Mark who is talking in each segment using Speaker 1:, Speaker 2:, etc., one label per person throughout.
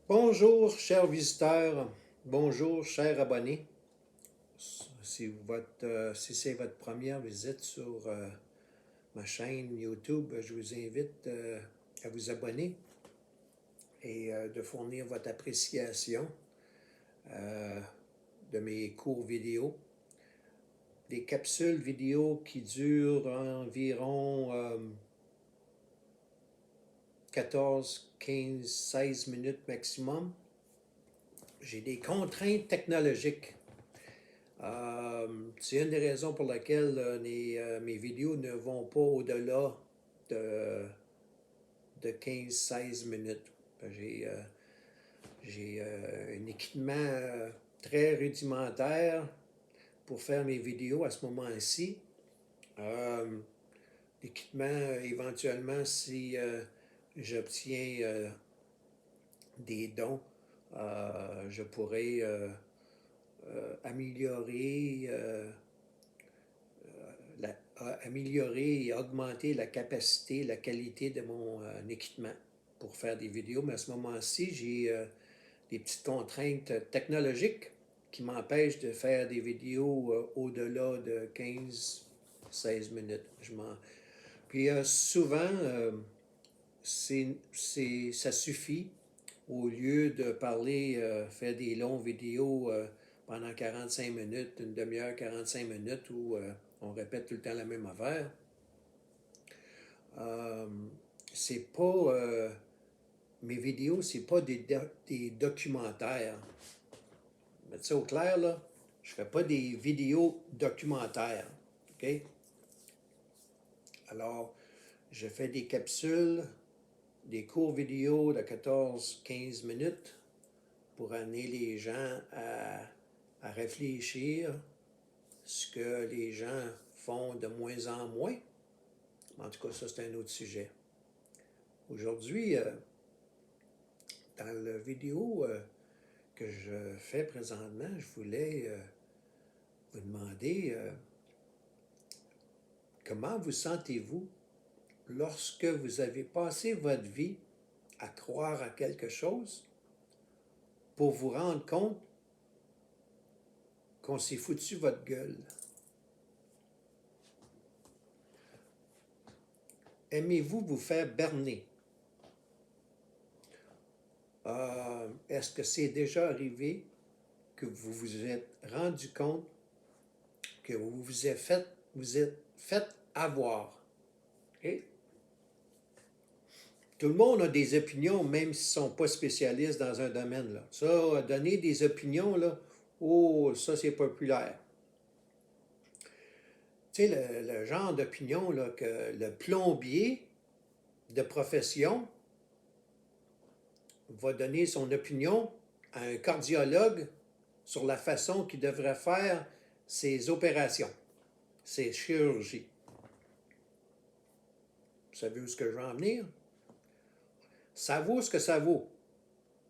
Speaker 1: Bonjour, chers visiteurs. Bonjour, chers abonnés. Si c'est votre première visite sur ma chaîne YouTube, je vous invite à vous abonner et de fournir votre appréciation euh, de mes cours vidéo. Des capsules vidéo qui durent environ 14, 15, 16 minutes maximum. J'ai des contraintes technologiques. C'est une des raisons pour laquelle mes vidéos ne vont pas au-delà de, de 15-16 minutes. J'ai un équipement très rudimentaire pour faire mes vidéos à ce moment-ci. L'équipement, éventuellement, si j'obtiens des dons, je pourrais améliorer améliorer et augmenter la capacité, la qualité de mon équipement pour faire des vidéos. Mais à ce moment-ci, j'ai des petites contraintes technologiques qui m'empêchent de faire des vidéos au-delà de 15-16 minutes. Puis souvent, ça suffit au lieu de parler, faire des longues vidéos pendant 45 minutes, une demi-heure, 45 minutes où on répète tout le temps la même affaire. C'est pas mes vidéos, c'est pas des documentaires. Mettre ça au clair, là, je fais pas des vidéos documentaires. OK? Alors, je fais des capsules, des courts vidéos de 14-15 minutes pour amener les gens à réfléchir ce que les gens font de moins en moins. En tout cas, ça, c'est un autre sujet. Aujourd'hui, dans la vidéo que je fais présentement, je voulais vous demander comment vous sentez-vous lorsque vous avez passé votre vie à croire à quelque chose pour vous rendre compte qu'on s'est foutu votre gueule. Aimez-vous vous faire berner? Est-ce que c'est déjà arrivé que vous vous êtes rendu compte que vous vous êtes fait avoir? Okay? Tout le monde a des opinions, même s'ils ne sont pas spécialistes dans un domaine. Là. Ça, donner des opinions, là, oh, ça c'est populaire. Tu sais, le genre d'opinion là, que le plombier de profession va donner son opinion à un cardiologue sur la façon qu'il devrait faire ses opérations, ses chirurgies. Vous savez où ce que je veux en venir? Ça vaut ce que ça vaut.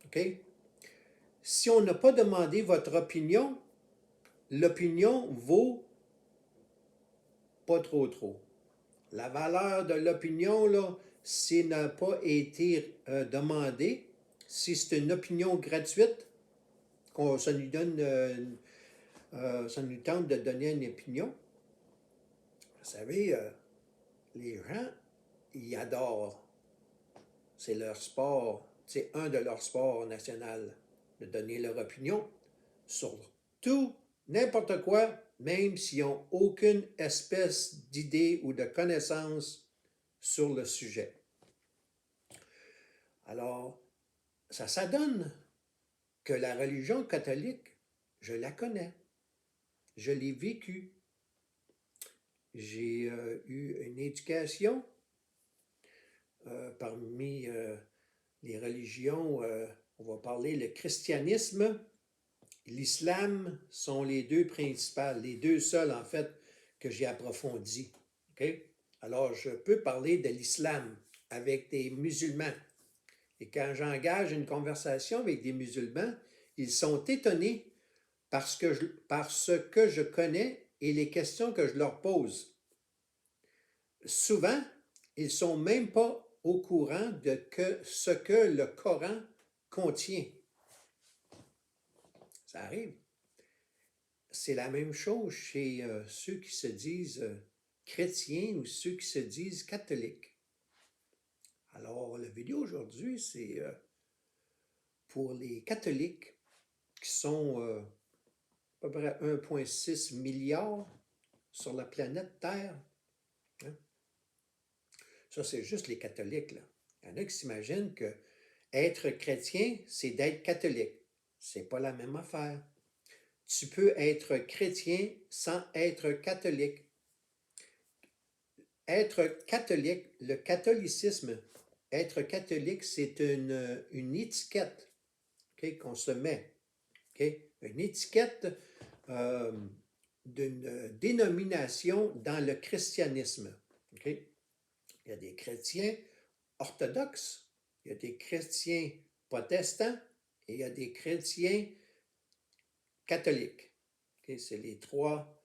Speaker 1: OK? Si on n'a pas demandé votre opinion, l'opinion vaut pas trop. La valeur de l'opinion, là, s'il n'a pas été demandé, si c'est une opinion gratuite, ça nous donne, ça nous tente de donner une opinion. Vous savez, les gens, ils adorent. C'est leur sport, c'est un de leurs sports national, de donner leur opinion sur tout, n'importe quoi, même s'ils n'ont aucune espèce d'idée ou de connaissance sur le sujet. Alors, ça donne que la religion catholique, je la connais, je l'ai vécue. J'ai eu une éducation parmi les religions, on va parler le christianisme, l'islam sont les deux principales, les deux seuls en fait que j'ai approfondis. Okay? Alors, je peux parler de l'islam avec des musulmans. Et quand j'engage une conversation avec des musulmans, ils sont étonnés par ce que je connais et les questions que je leur pose. Souvent, ils ne sont même pas au courant de ce que le Coran contient. Ça arrive. C'est la même chose chez ceux qui se disent chrétiens ou ceux qui se disent catholiques. Alors, la vidéo aujourd'hui, c'est pour les catholiques qui sont à peu près 1,6 milliard sur la planète Terre. Hein? Ça, c'est juste les catholiques, là. Il y en a qui s'imaginent que être chrétien, c'est d'être catholique. C'est pas la même affaire. Tu peux être chrétien sans être catholique. Être catholique, le catholicisme, être catholique, c'est une étiquette, okay, qu'on se met. Okay? Une étiquette d'une dénomination dans le christianisme. Okay? Il y a des chrétiens orthodoxes, il y a des chrétiens protestants et il y a des chrétiens catholiques. Okay? C'est les trois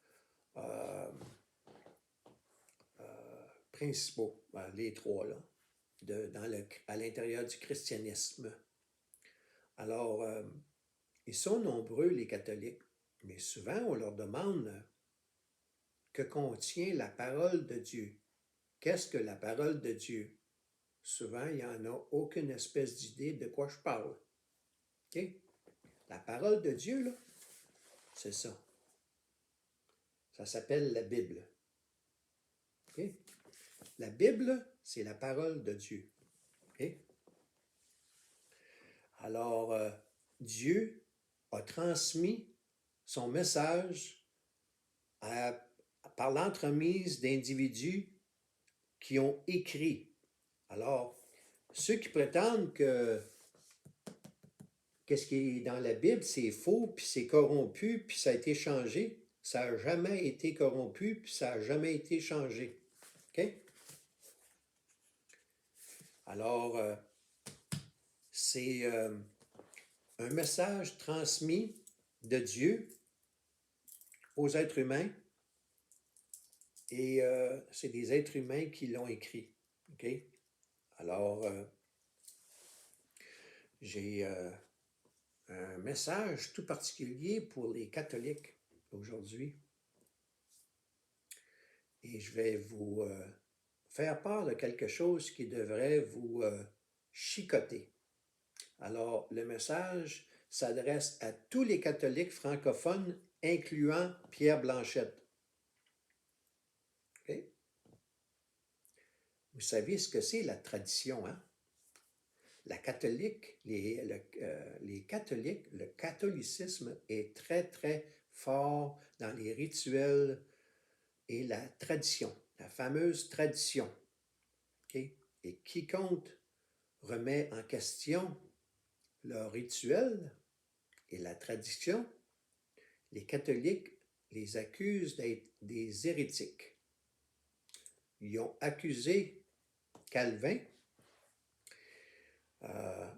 Speaker 1: principaux, les trois, là, à l'intérieur du christianisme. Alors, ils sont nombreux, les catholiques, mais souvent, on leur demande que contient la parole de Dieu. Qu'est-ce que la parole de Dieu? Souvent, il n'y en a aucune espèce d'idée de quoi je parle. Okay? La parole de Dieu, là, c'est ça. Ça s'appelle la Bible. Okay? La Bible, c'est la parole de Dieu. Okay? Alors, Dieu a transmis son message par l'entremise d'individus qui ont écrit. Alors, ceux qui prétendent que qu'est-ce qui est dans la Bible, c'est faux, puis c'est corrompu, puis ça a été changé, ça n'a jamais été corrompu, puis ça n'a jamais été changé. OK? Alors, c'est un message transmis de Dieu aux êtres humains, et c'est des êtres humains qui l'ont écrit. OK? Alors, j'ai un message tout particulier pour les catholiques aujourd'hui. Et je vais vous faire part de quelque chose qui devrait vous chicoter. Alors, le message s'adresse à tous les catholiques francophones, incluant Pierre Blanchette. Okay? Vous savez ce que c'est la tradition, hein? La catholique, les catholiques, le catholicisme est très, très fort dans les rituels et la tradition, la fameuse tradition. Okay? Et quiconque remet en question leur rituel et la tradition, les catholiques les accusent d'être des hérétiques. Ils ont accusé Calvin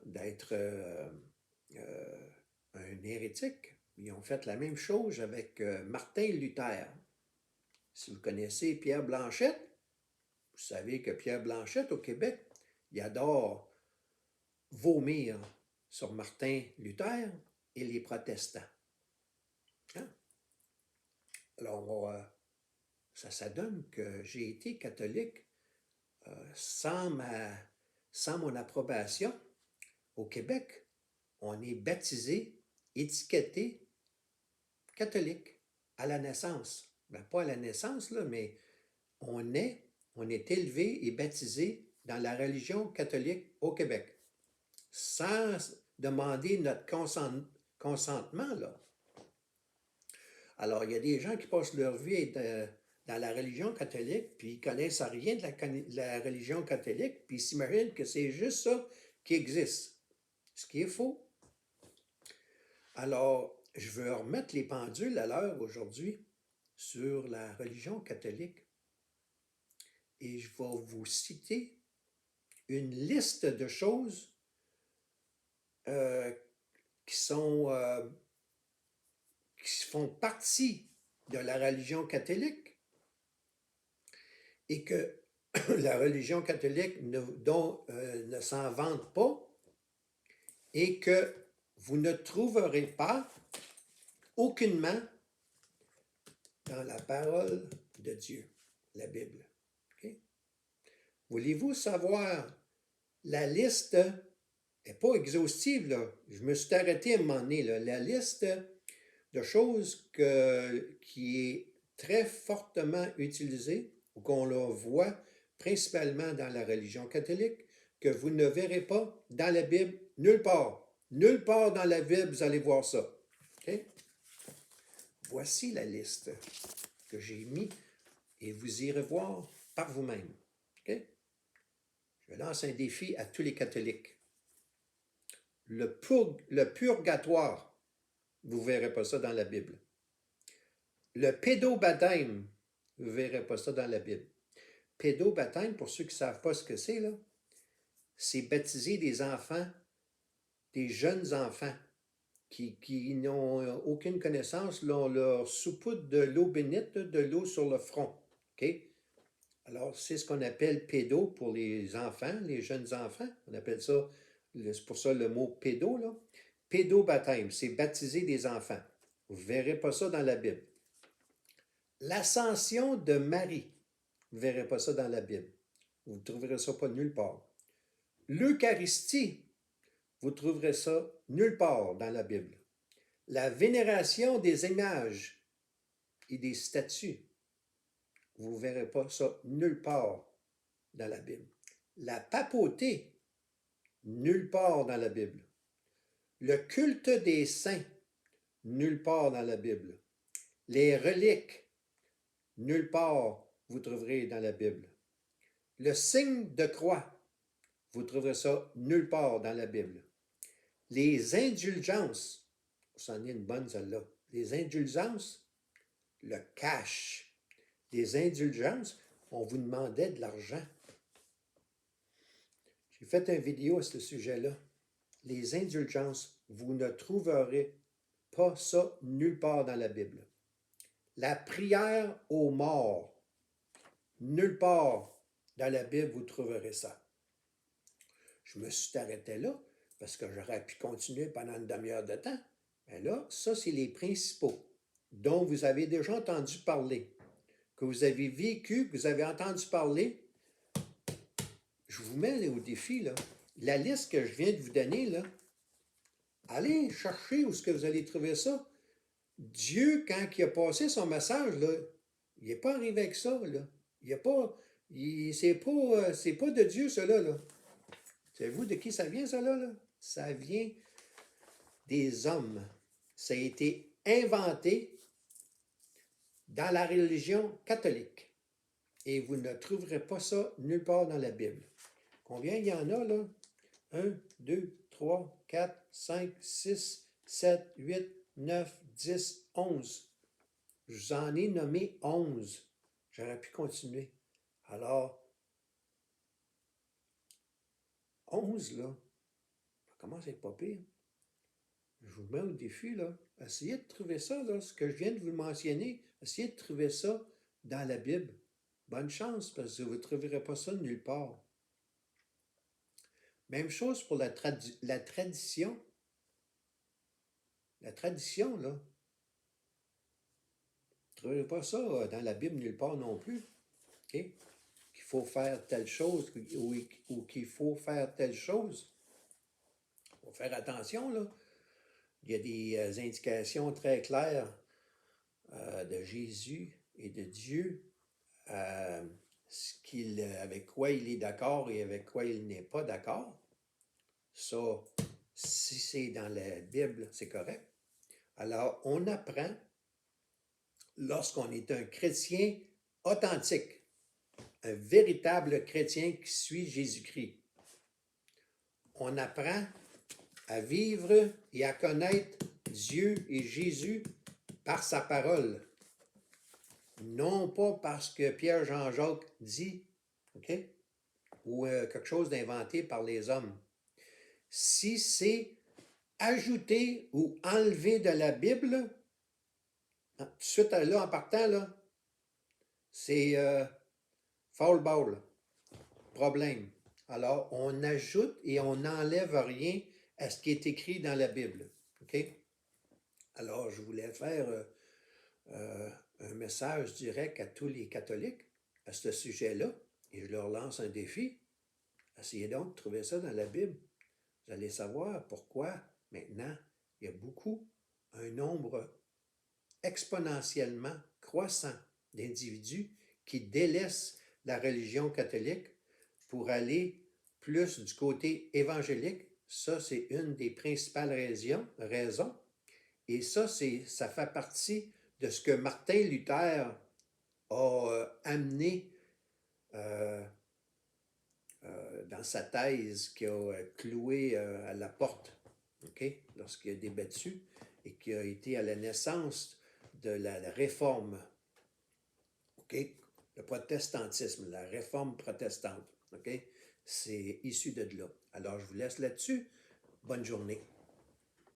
Speaker 1: d'être un hérétique. Ils ont fait la même chose avec Martin Luther. Si vous connaissez Pierre Blanchette, vous savez que Pierre Blanchette, au Québec, il adore vomir sur Martin Luther et les protestants. Hein? Alors, ça donne que j'ai été catholique sans mon approbation. Au Québec, on est baptisé, étiqueté catholique à la naissance. Ben, pas à la naissance, là, mais on est élevé et baptisé dans la religion catholique au Québec, sans demander notre consentement, là. Alors, il y a des gens qui passent leur vie dans la religion catholique, puis ils ne connaissent rien de la religion catholique, puis ils s'imaginent que c'est juste ça qui existe, ce qui est faux. Alors, je veux remettre les pendules à l'heure aujourd'hui sur la religion catholique, et je vais vous citer une liste de choses qui font partie de la religion catholique et que la religion catholique ne s'en vante pas et que vous ne trouverez pas aucunement dans la parole de Dieu, la Bible. Okay? Voulez-vous savoir, la liste n'est pas exhaustive, là. Je me suis arrêté à un moment donné, là. La liste de choses qui est très fortement utilisée, ou qu'on la voit principalement dans la religion catholique, que vous ne verrez pas dans la Bible nulle part. Nulle part dans la Bible, vous allez voir ça. Okay? Voici la liste que j'ai mis et vous irez voir par vous-même. Okay? Je lance un défi à tous les catholiques. Le purgatoire, vous ne verrez pas ça dans la Bible. Le pédobaptême, vous ne verrez pas ça dans la Bible. Pédobaptême, pour ceux qui ne savent pas ce que c'est, là, c'est baptiser des enfants, des jeunes enfants qui n'ont aucune connaissance, l'ont leur soupoute de l'eau bénite, de l'eau sur le front. Okay? Alors, c'est ce qu'on appelle pédo pour les enfants, les jeunes enfants. On appelle ça, c'est pour ça le mot pédo, là. Pédobaptême, c'est baptiser des enfants. Vous ne verrez pas ça dans la Bible. L'ascension de Marie, vous ne verrez pas ça dans la Bible. Vous ne trouverez ça pas nulle part. L'Eucharistie, vous trouverez ça nulle part dans la Bible. La vénération des images et des statues, vous ne verrez pas ça nulle part dans la Bible. La papauté, nulle part dans la Bible. Le culte des saints, nulle part dans la Bible. Les reliques, nulle part vous trouverez dans la Bible. Le signe de croix, vous trouverez ça nulle part dans la Bible. Les indulgences, c'en est une bonne celle-là. Les indulgences, le cash. Les indulgences, on vous demandait de l'argent. J'ai fait une vidéo à ce sujet-là. Les indulgences, vous ne trouverez pas ça nulle part dans la Bible. La prière aux morts, nulle part dans la Bible vous trouverez ça. Je me suis arrêté là parce que j'aurais pu continuer pendant une demi-heure de temps. Mais là, ça, c'est les principaux dont vous avez déjà entendu parler, que vous avez vécu, que vous avez entendu parler. Je vous mets au défi, là. La liste que je viens de vous donner, là, allez chercher où est-ce que vous allez trouver ça. Dieu, quand il a passé son message, là, il n'est pas arrivé avec ça, là. Il n'est pas... C'est pas de Dieu, cela, là. Savez-vous de qui ça vient, cela, là? Ça vient des hommes. Ça a été inventé dans la religion catholique. Et vous ne trouverez pas ça nulle part dans la Bible. Combien il y en a, là? 1, 2, 3, 4, 5, 6, 7, 8, 9, 10, 11. Je vous en ai nommé 11. J'aurais pu continuer. Alors, 11, là, comment c'est pas pire? Je vous mets au défi, là. Essayez de trouver ça, là, ce que je viens de vous mentionner. Essayez de trouver ça dans la Bible. Bonne chance, parce que vous ne trouverez pas ça nulle part. Même chose pour la tradition. La tradition, là. Vous ne trouverez pas ça dans la Bible nulle part non plus. OK? Qu'il faut faire telle chose ou qu'il faut faire telle chose. Il faut faire attention, là. Il y a des indications très claires de Jésus et de Dieu, avec quoi il est d'accord et avec quoi il n'est pas d'accord. Ça, si c'est dans la Bible, c'est correct. Alors, on apprend, lorsqu'on est un chrétien authentique, un véritable chrétien qui suit Jésus-Christ, on apprend à vivre et à connaître Dieu et Jésus par sa parole. Non pas parce que Pierre Jean-Jacques dit, OK? Ou quelque chose d'inventé par les hommes. Si c'est ajouté ou enlevé de la Bible, tout de suite là, en partant, là, c'est foul ball, problème. Alors, on ajoute et on n'enlève rien à ce qui est écrit dans la Bible. OK? Alors, je voulais faire un message direct à tous les catholiques à ce sujet-là, et je leur lance un défi. Essayez donc de trouver ça dans la Bible. Vous allez savoir pourquoi maintenant il y a un nombre exponentiellement croissant d'individus qui délaissent la religion catholique pour aller plus du côté évangélique. Ça, c'est une des principales raisons. Et ça fait partie de ce que Martin Luther a amené dans sa thèse qu'il a cloué à la porte, okay, lorsqu'il a débattu et qui a été à la naissance de la réforme, okay, le protestantisme, la réforme protestante. Okay, c'est issu de là. Alors, je vous laisse là-dessus. Bonne journée.